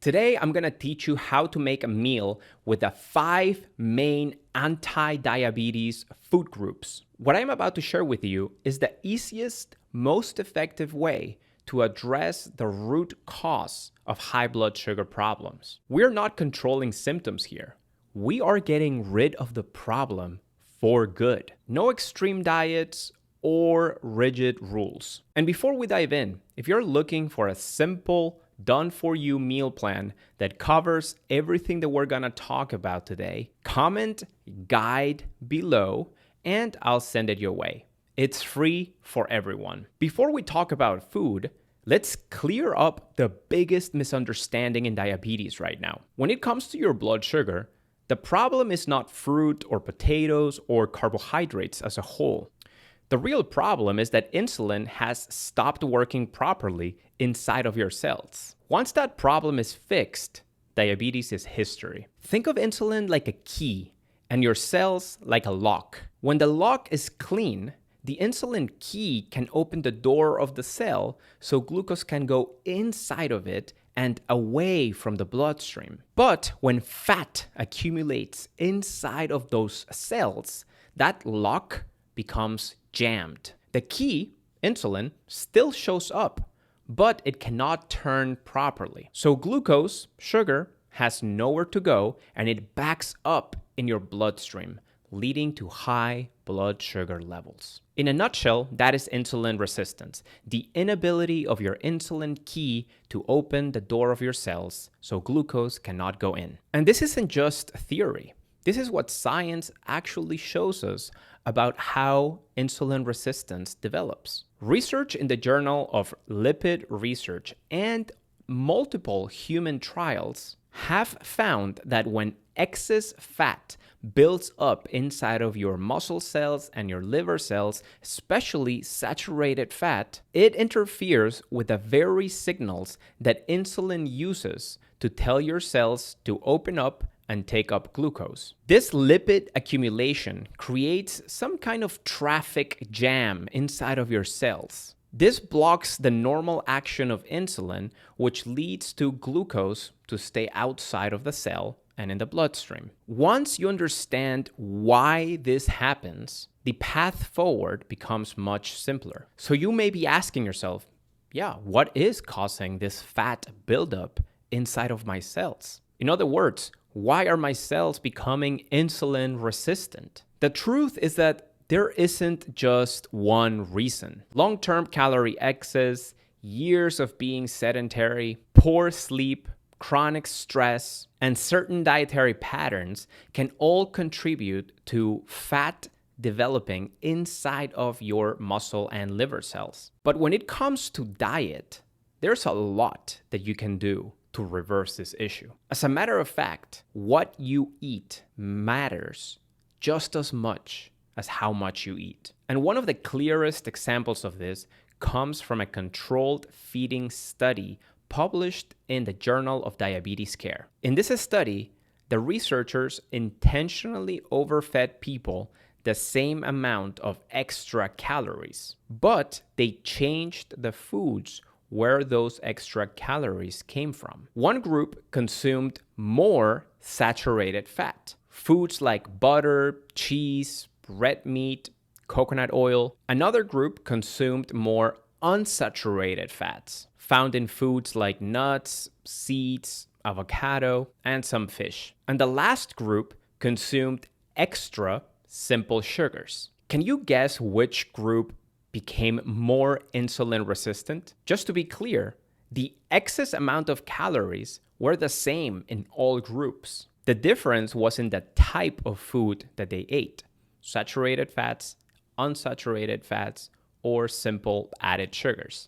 Today, I'm gonna teach you how to make a meal with the 5 main anti-diabetes food groups. What I'm about to share with you is the easiest, most effective way to address the root cause of high blood sugar problems. We're not controlling symptoms here. We are getting rid of the problem for good. No extreme diets or rigid rules. And before we dive in, if you're looking for a simple, done-for-you meal plan that covers everything that we're gonna talk about today, comment guide below and I'll send it your way. It's free for everyone. Before we talk about food, let's clear up the biggest misunderstanding in diabetes right now. When it comes to your blood sugar, the problem is not fruit or potatoes or carbohydrates as a whole. The real problem is that insulin has stopped working properly inside of your cells. Once that problem is fixed, diabetes is history. Think of insulin like a key and your cells like a lock. When the lock is clean, the insulin key can open the door of the cell so glucose can go inside of it and away from the bloodstream. But when fat accumulates inside of those cells, that lock becomes jammed. The key, insulin, still shows up, but it cannot turn properly. So glucose, sugar, has nowhere to go and it backs up in your bloodstream, leading to high blood sugar levels. In a nutshell, that is insulin resistance, the inability of your insulin key to open the door of your cells so glucose cannot go in. And this isn't just theory. This is what science actually shows us about how insulin resistance develops. Research in the Journal of Lipid Research and multiple human trials have found that when excess fat builds up inside of your muscle cells and your liver cells, especially saturated fat, it interferes with the very signals that insulin uses to tell your cells to open up and take up glucose. This lipid accumulation creates some kind of traffic jam inside of your cells. This blocks the normal action of insulin, which leads to glucose to stay outside of the cell and in the bloodstream. Once you understand why this happens, the path forward becomes much simpler. So you may be asking yourself, what is causing this fat buildup inside of my cells? In other words, why are my cells becoming insulin resistant? The truth is that there isn't just one reason. Long-term calorie excess, years of being sedentary, poor sleep, chronic stress, and certain dietary patterns can all contribute to fat developing inside of your muscle and liver cells. But when it comes to diet, there's a lot that you can do to reverse this issue. As a matter of fact, what you eat matters just as much as how much you eat. And one of the clearest examples of this comes from a controlled feeding study published in the Journal of Diabetes Care. In this study, the researchers intentionally overfed people the same amount of extra calories, but they changed the foods where those extra calories came from. One group consumed more saturated fat, foods like butter, cheese, red meat, coconut oil. Another group consumed more unsaturated fats, found in foods like nuts, seeds, avocado, and some fish. And the last group consumed extra simple sugars. Can you guess which group became more insulin resistant? Just to be clear, the excess amount of calories were the same in all groups. The difference was in the type of food that they ate: saturated fats, unsaturated fats, or simple added sugars.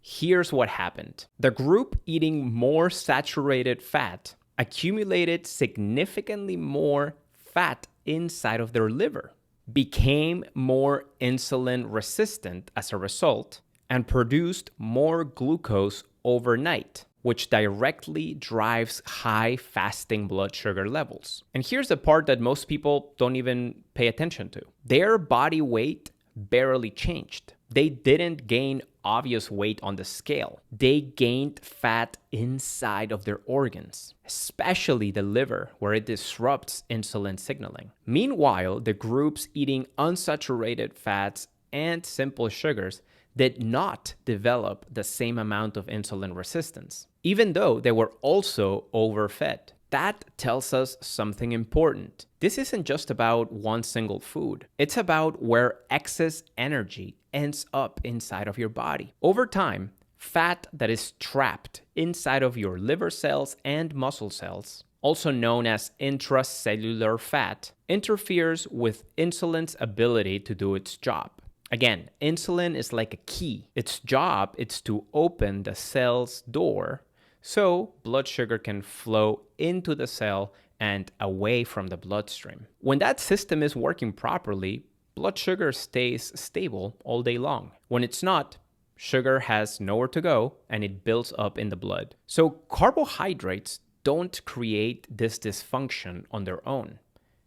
Here's what happened. The group eating more saturated fat accumulated significantly more fat inside of their liver, became more insulin resistant as a result, and produced more glucose overnight, which directly drives high fasting blood sugar levels. And here's the part that most people don't even pay attention to. Their body weight barely changed. They didn't gain obvious weight on the scale. They gained fat inside of their organs, especially the liver, where it disrupts insulin signaling. Meanwhile, the groups eating unsaturated fats and simple sugars did not develop the same amount of insulin resistance, even though they were also overfed. That tells us something important. This isn't just about one single food. It's about where excess energy ends up inside of your body. Over time, fat that is trapped inside of your liver cells and muscle cells, also known as intracellular fat, interferes with insulin's ability to do its job. Again, insulin is like a key. Its job is to open the cell's door so blood sugar can flow into the cell and away from the bloodstream. When that system is working properly, blood sugar stays stable all day long. When it's not, sugar has nowhere to go and it builds up in the blood. So carbohydrates don't create this dysfunction on their own.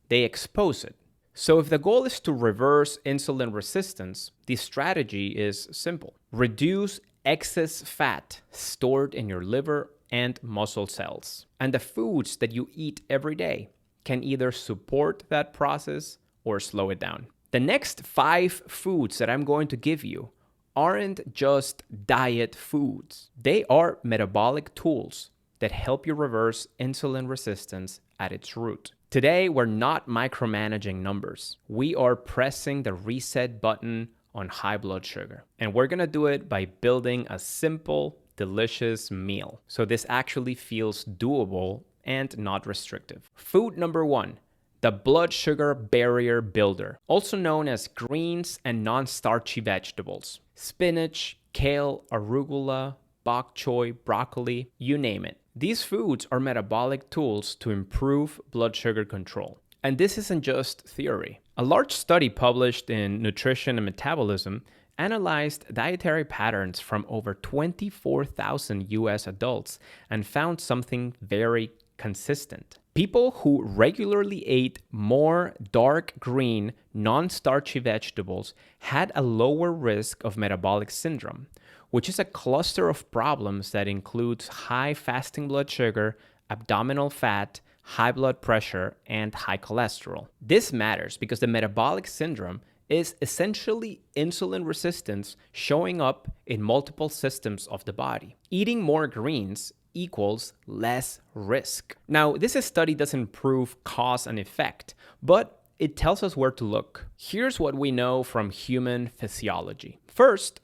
They expose it. So if the goal is to reverse insulin resistance, the strategy is simple. Reduce excess fat stored in your liver and muscle cells. And the foods that you eat every day can either support that process or slow it down. The next 5 foods that I'm going to give you aren't just diet foods. They are metabolic tools that help you reverse insulin resistance at its root. Today, we're not micromanaging numbers. We are pressing the reset button on high blood sugar. And we're gonna do it by building a simple, delicious meal. So this actually feels doable and not restrictive. Food number 1, the blood sugar barrier builder, also known as greens and non-starchy vegetables. Spinach, kale, arugula, bok choy, broccoli, you name it. These foods are metabolic tools to improve blood sugar control. And this isn't just theory. A large study published in Nutrition and Metabolism analyzed dietary patterns from over 24,000 US adults and found something very consistent. People who regularly ate more dark green, non-starchy vegetables had a lower risk of metabolic syndrome, which is a cluster of problems that includes high fasting blood sugar, abdominal fat, high blood pressure, and high cholesterol. This matters because the metabolic syndrome is essentially insulin resistance showing up in multiple systems of the body. Eating more greens equals less risk. Now, this study doesn't prove cause and effect, but it tells us where to look. Here's what we know from human physiology. First,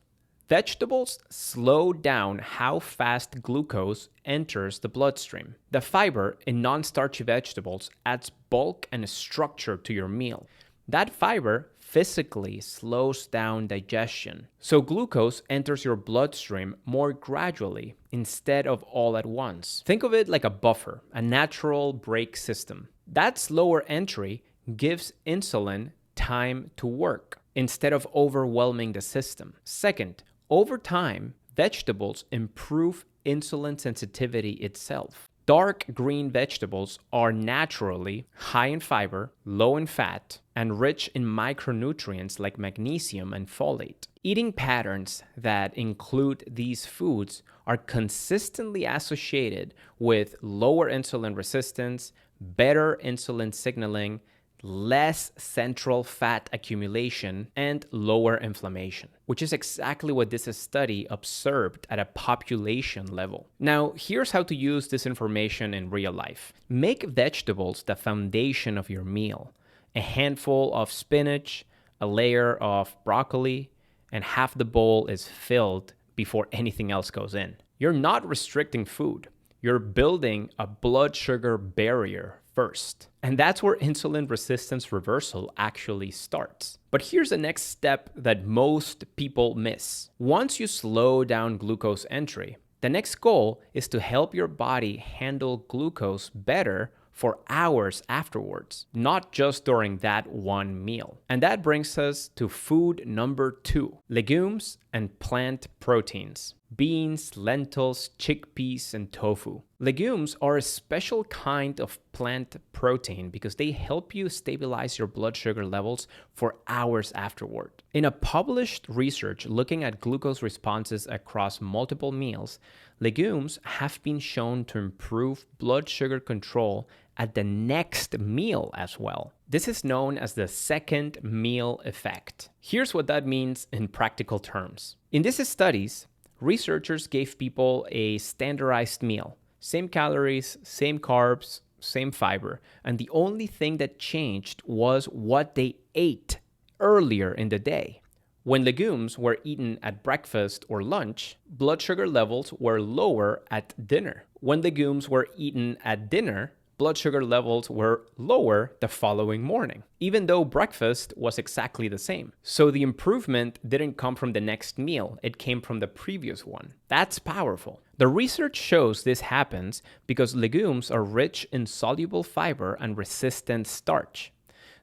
vegetables slow down how fast glucose enters the bloodstream. The fiber in non-starchy vegetables adds bulk and structure to your meal. That fiber physically slows down digestion, so glucose enters your bloodstream more gradually instead of all at once. Think of it like a buffer, a natural brake system. That slower entry gives insulin time to work instead of overwhelming the system. Second, over time, vegetables improve insulin sensitivity itself. Dark green vegetables are naturally high in fiber, low in fat, and rich in micronutrients like magnesium and folate. Eating patterns that include these foods are consistently associated with lower insulin resistance, better insulin signaling, less central fat accumulation, and lower inflammation, which is exactly what this study observed at a population level. Now, here's how to use this information in real life. Make vegetables the foundation of your meal. A handful of spinach, a layer of broccoli, and half the bowl is filled before anything else goes in. You're not restricting food. You're building a blood sugar barrier first. And that's where insulin resistance reversal actually starts. But here's the next step that most people miss. Once you slow down glucose entry, the next goal is to help your body handle glucose better for hours afterwards, not just during that one meal. And that brings us to food number 2, legumes and plant proteins: beans, lentils, chickpeas, and tofu. Legumes are a special kind of plant protein because they help you stabilize your blood sugar levels for hours afterward. In a published research looking at glucose responses across multiple meals, legumes have been shown to improve blood sugar control at the next meal as well. This is known as the second meal effect. Here's what that means in practical terms. In these studies, researchers gave people a standardized meal: same calories, same carbs, same fiber, and the only thing that changed was what they ate earlier in the day. When legumes were eaten at breakfast or lunch, blood sugar levels were lower at dinner. When legumes were eaten at dinner, blood sugar levels were lower the following morning, even though breakfast was exactly the same. So the improvement didn't come from the next meal, it came from the previous one. That's powerful. The research shows this happens because legumes are rich in soluble fiber and resistant starch.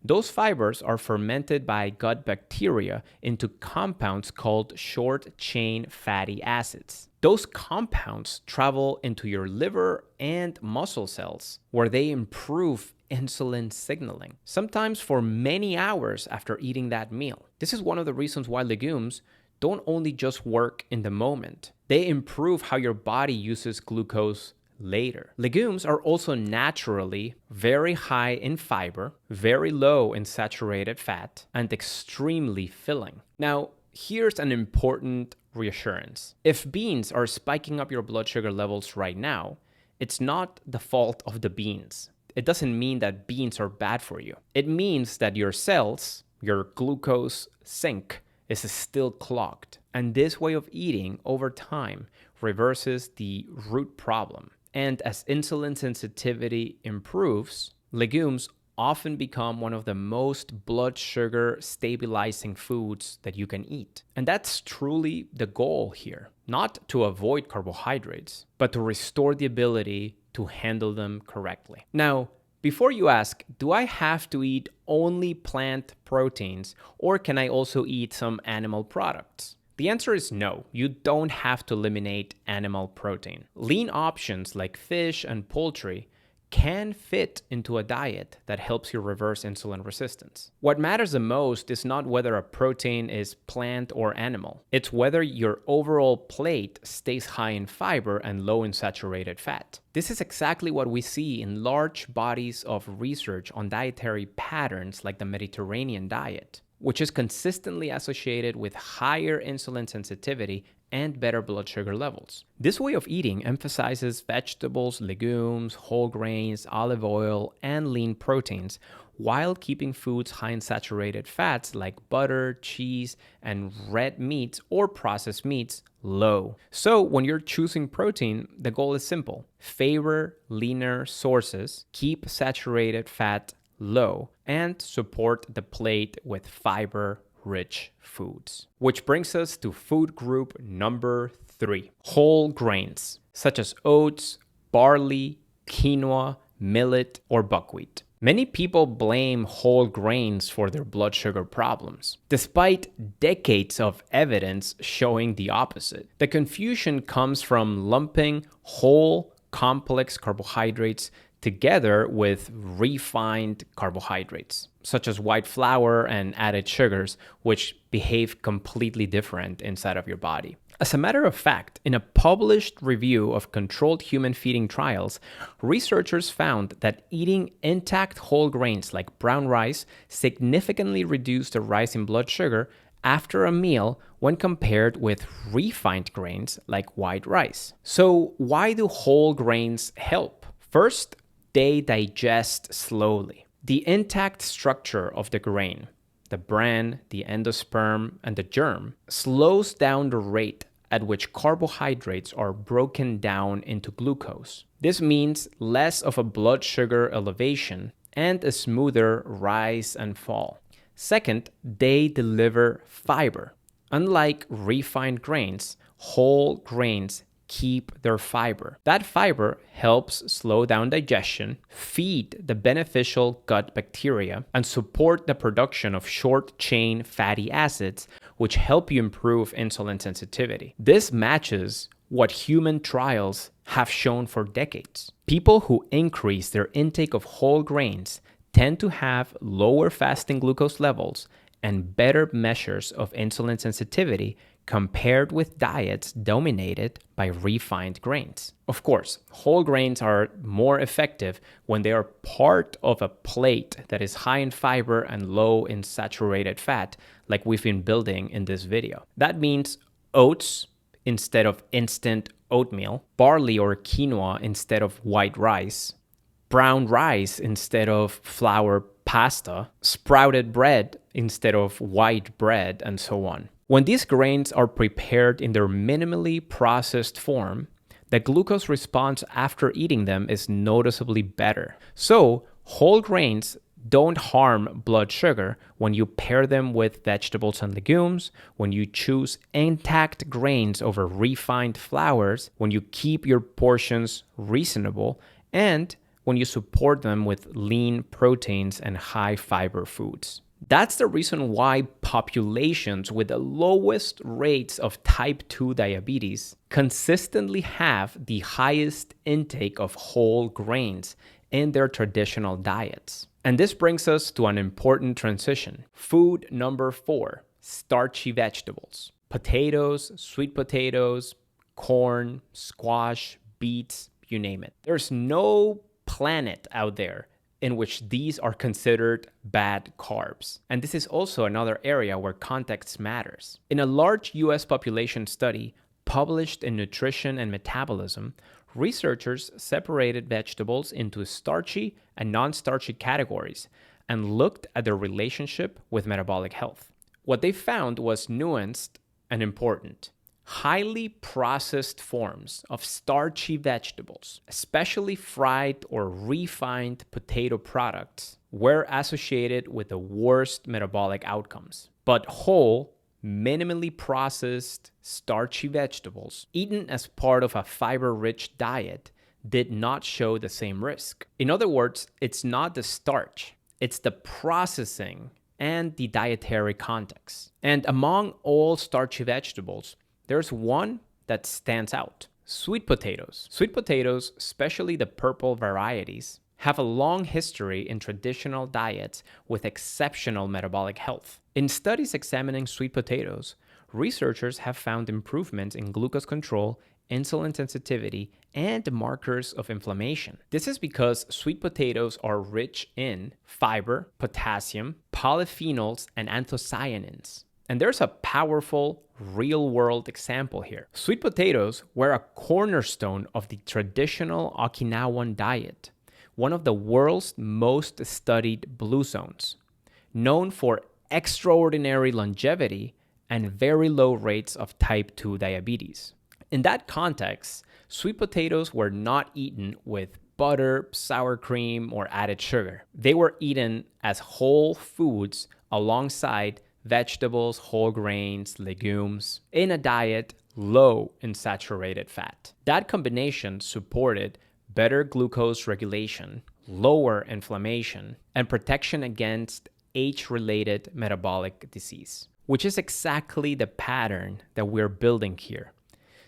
Those fibers are fermented by gut bacteria into compounds called short-chain fatty acids. Those compounds travel into your liver and muscle cells, where they improve insulin signaling, sometimes for many hours after eating that meal. This is one of the reasons why legumes don't only just work in the moment. They improve how your body uses glucose later. Legumes are also naturally very high in fiber, very low in saturated fat, and extremely filling. Now, here's an important reassurance. If beans are spiking up your blood sugar levels right now, it's not the fault of the beans. It doesn't mean that beans are bad for you. It means that your cells, your glucose sink, is still clogged. And this way of eating over time reverses the root problem. And as insulin sensitivity improves, legumes often become one of the most blood sugar stabilizing foods that you can eat. And that's truly the goal here, not to avoid carbohydrates, but to restore the ability to handle them correctly. Now, before you ask, do I have to eat only plant proteins, or can I also eat some animal products? The answer is no, you don't have to eliminate animal protein. Lean options like fish and poultry can fit into a diet that helps you reverse insulin resistance. What matters the most is not whether a protein is plant or animal. It's whether your overall plate stays high in fiber and low in saturated fat. This is exactly what we see in large bodies of research on dietary patterns like the Mediterranean diet, which is consistently associated with higher insulin sensitivity and better blood sugar levels. This way of eating emphasizes vegetables, legumes, whole grains, olive oil, and lean proteins, while keeping foods high in saturated fats like butter, cheese, and red meats or processed meats low. So when you're choosing protein, the goal is simple: favor leaner sources, keep saturated fat low, and support the plate with fiber-rich foods. Which brings us to food group number 3, whole grains, such as oats, barley, quinoa, millet, or buckwheat. Many people blame whole grains for their blood sugar problems, despite decades of evidence showing the opposite. The confusion comes from lumping whole, complex carbohydrates together with refined carbohydrates, such as white flour and added sugars, which behave completely different inside of your body. As a matter of fact, in a published review of controlled human feeding trials, researchers found that eating intact whole grains like brown rice significantly reduced the rise in blood sugar after a meal when compared with refined grains like white rice. So why do whole grains help? First, they digest slowly. The intact structure of the grain, the bran, the endosperm, and the germ, slows down the rate at which carbohydrates are broken down into glucose. This means less of a blood sugar elevation and a smoother rise and fall. Second, they deliver fiber. Unlike refined grains, whole grains keep their fiber. That fiber helps slow down digestion, feed the beneficial gut bacteria, and support the production of short-chain fatty acids, which help you improve insulin sensitivity. This matches what human trials have shown for decades. People who increase their intake of whole grains tend to have lower fasting glucose levels and better measures of insulin sensitivity compared with diets dominated by refined grains. Of course, whole grains are more effective when they are part of a plate that is high in fiber and low in saturated fat, like we've been building in this video. That means oats instead of instant oatmeal, barley or quinoa instead of white rice, brown rice instead of flour pasta, sprouted bread instead of white bread, and so on. When these grains are prepared in their minimally processed form, the glucose response after eating them is noticeably better. So, whole grains don't harm blood sugar when you pair them with vegetables and legumes, when you choose intact grains over refined flours, when you keep your portions reasonable, and when you support them with lean proteins and high fiber foods. That's the reason why populations with the lowest rates of type 2 diabetes consistently have the highest intake of whole grains in their traditional diets. And this brings us to an important transition. Food number 4, starchy vegetables. Potatoes, sweet potatoes, corn, squash, beets, you name it. There's no planet out there in which these are considered bad carbs. And this is also another area where context matters. In a large US population study published in Nutrition and Metabolism, researchers separated vegetables into starchy and non-starchy categories and looked at their relationship with metabolic health. What they found was nuanced and important. Highly processed forms of starchy vegetables, especially fried or refined potato products, were associated with the worst metabolic outcomes. But whole, minimally processed starchy vegetables, eaten as part of a fiber-rich diet, did not show the same risk. In other words, it's not the starch, it's the processing and the dietary context. And among all starchy vegetables, there's one that stands out: sweet potatoes. Sweet potatoes, especially the purple varieties, have a long history in traditional diets with exceptional metabolic health. In studies examining sweet potatoes, researchers have found improvements in glucose control, insulin sensitivity, and markers of inflammation. This is because sweet potatoes are rich in fiber, potassium, polyphenols, and anthocyanins. And there's a powerful real-world example here. Sweet potatoes were a cornerstone of the traditional Okinawan diet, one of the world's most studied blue zones, known for extraordinary longevity and very low rates of type 2 diabetes. In that context, sweet potatoes were not eaten with butter, sour cream, or added sugar. They were eaten as whole foods alongside vegetables, whole grains, legumes, in a diet low in saturated fat. That combination supported better glucose regulation, lower inflammation, and protection against age-related metabolic disease, which is exactly the pattern that we're building here.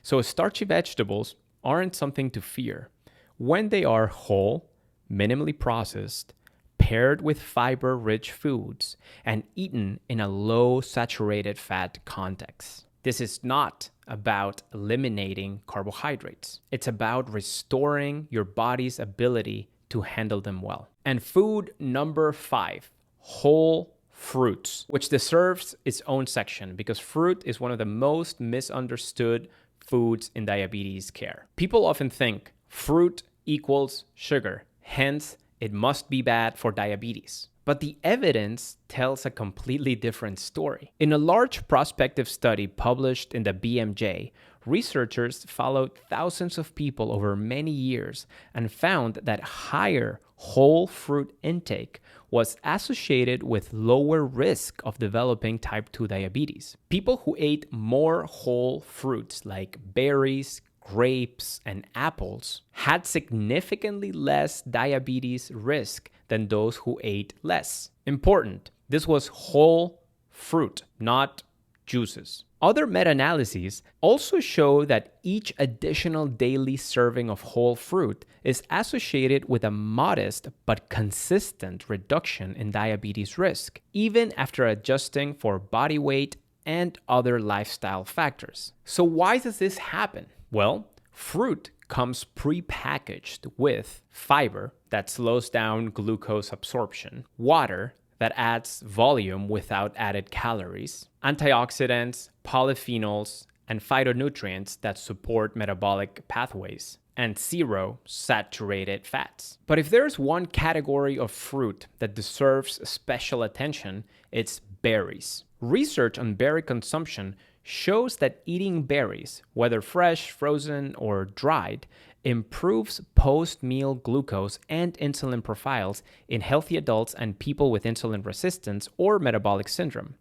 So starchy vegetables aren't something to fear when they are whole, minimally processed, paired with fiber-rich foods, and eaten in a low saturated fat context. This is not about eliminating carbohydrates. It's about restoring your body's ability to handle them well. And food number 5, whole fruits, which deserves its own section because fruit is one of the most misunderstood foods in diabetes care. People often think fruit equals sugar, hence it must be bad for diabetes. But the evidence tells a completely different story. In a large prospective study published in the BMJ, researchers followed thousands of people over many years and found that higher whole fruit intake was associated with lower risk of developing type 2 diabetes. People who ate more whole fruits like berries, grapes, and apples had significantly less diabetes risk than those who ate less. Important, this was whole fruit, not juices. Other meta-analyses also show that each additional daily serving of whole fruit is associated with a modest but consistent reduction in diabetes risk, even after adjusting for body weight and other lifestyle factors. So why does this happen? Well, fruit comes pre-packaged with fiber that slows down glucose absorption, water that adds volume without added calories, antioxidants, polyphenols, and phytonutrients that support metabolic pathways, and zero saturated fats. But if there's one category of fruit that deserves special attention, it's berries. Research on berry consumption shows that eating berries, whether fresh, frozen, or dried, improves post-meal glucose and insulin profiles in healthy adults and people with insulin resistance or metabolic syndrome.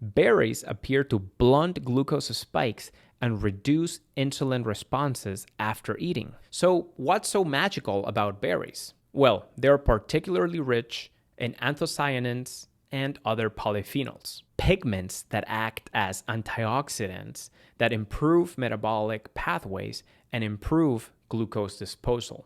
Berries appear to blunt glucose spikes and reduce insulin responses after eating. So, what's so magical about berries? Well, they're particularly rich in anthocyanins and other polyphenols, pigments that act as antioxidants that improve metabolic pathways and improve glucose disposal.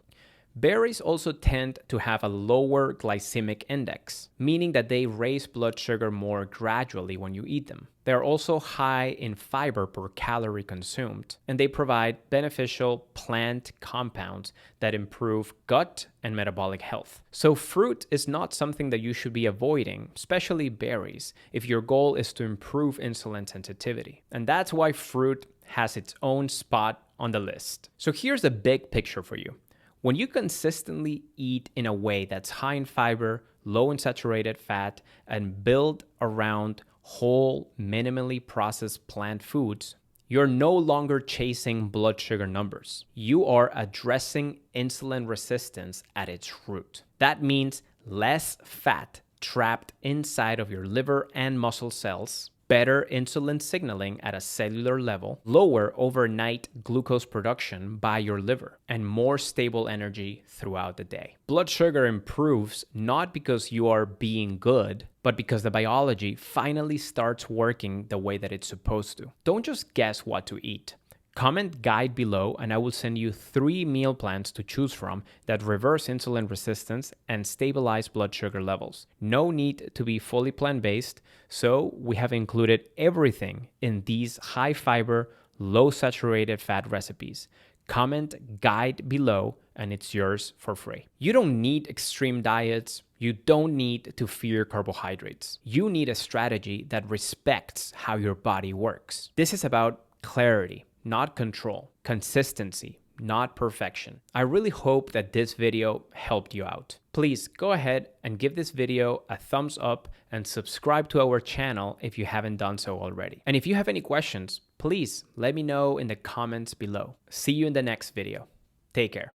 Berries also tend to have a lower glycemic index, meaning that they raise blood sugar more gradually when you eat them. They are also high in fiber per calorie consumed, and they provide beneficial plant compounds that improve gut and metabolic health. So fruit is not something that you should be avoiding, especially berries, if your goal is to improve insulin sensitivity. And that's why fruit has its own spot on the list. So here's the big picture for you. When you consistently eat in a way that's high in fiber, low in saturated fat, and built around whole, minimally processed plant foods, you're no longer chasing blood sugar numbers. You are addressing insulin resistance at its root. That means less fat trapped inside of your liver and muscle cells, better insulin signaling at a cellular level, lower overnight glucose production by your liver, and more stable energy throughout the day. Blood sugar improves not because you are being good, but because the biology finally starts working the way that it's supposed to. Don't just guess what to eat. Comment guide below and I will send you 3 meal plans to choose from that reverse insulin resistance and stabilize blood sugar levels. No need to be fully plant-based, so we have included everything in these high fiber, low saturated fat recipes. Comment guide below and it's yours for free. You don't need extreme diets. You don't need to fear carbohydrates. You need a strategy that respects how your body works. This is about clarity, not control, consistency, not perfection. I really hope that this video helped you out. Please go ahead and give this video a thumbs up and subscribe to our channel if you haven't done so already. And if you have any questions, please let me know in the comments below. See you in the next video. Take care.